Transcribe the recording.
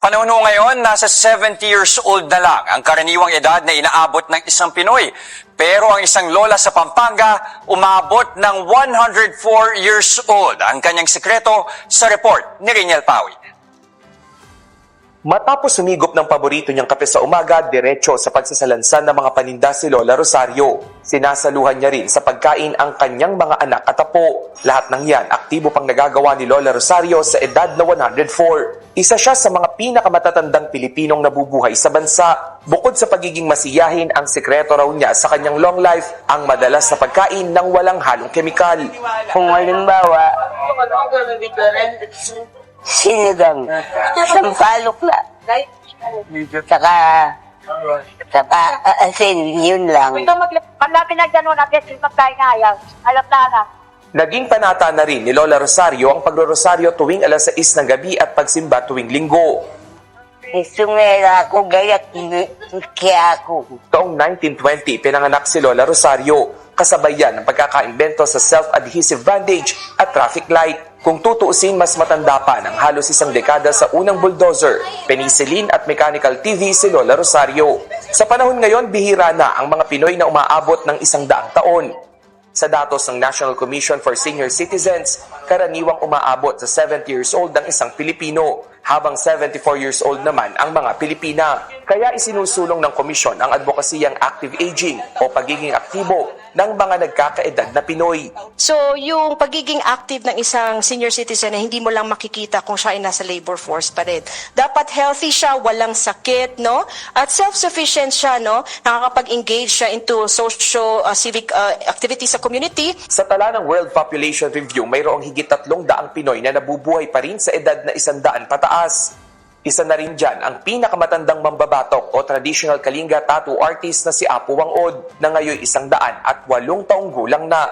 Panahon ngayon, nasa 70 years old na lang ang karaniwang edad na inaabot ng isang Pinoy. Pero ang isang lola sa Pampanga, umabot ng 104 years old. Ang kanyang sekreto sa report ni Riniel Pawi. Matapos sumigop ng paborito niyang kape sa umaga, diretso sa pagsasalansan ng mga paninda si Lola Rosario. Sinasaluhan niya rin sa pagkain ang kanyang mga anak at apo. Lahat ng yan, aktibo pang nagagawa ni Lola Rosario sa edad na 104. Isa siya sa mga pinakamatatandang Pilipinong nabubuhay sa bansa. Bukod sa pagiging masiyahin, ang sekreto raw niya sa kanyang long life, ang madalas na pagkain ng walang halong kemikal. Kung halimbawa, sinigang, sampalok na. Saka asin, yun lang. Pagka pinagdano natin, pagkain nga yan, alam na. Naging panata na rin ni Lola Rosario ang pagro-rosaryo tuwing alas 6 ng gabi at pagsimba tuwing linggo. Sumera ako, gayak kaya ako. Taong 1920, pinanganak si Lola Rosario. Kasabay yan ang pagkakaimbento sa self-adhesive bandage at traffic light. Kung tutuusin, mas matanda pa ng halos isang dekada sa unang bulldozer, penicillin at mechanical TV si Lola Rosario. Sa panahon ngayon, bihira na ang mga Pinoy na umaabot ng 100 taon. Sa datos ng National Commission for Senior Citizens, karaniwang umaabot sa 70 years old ang isang Pilipino, habang 74 years old naman ang mga Pilipina. Kaya isinusulong ng komisyon ang advokasiyang active aging o pagiging aktibo ng mga nagkakaedad na Pinoy. So, yung pagiging active ng isang senior citizen na hindi mo lang makikita kung siya ay nasa labor force pa rin. Dapat healthy siya, walang sakit, no? At self-sufficient siya, no? Nakakapag-engage siya into social, civic activities sa community. Sa tala ng World Population Review, mayroong higit 300 Pinoy na nabubuhay pa rin sa edad na 100 pataas. Isa na rin dyan ang pinakamatandang mambabatok o traditional Kalinga tattoo artist na si Apo Wangod na ngayon 108 taong gulang na.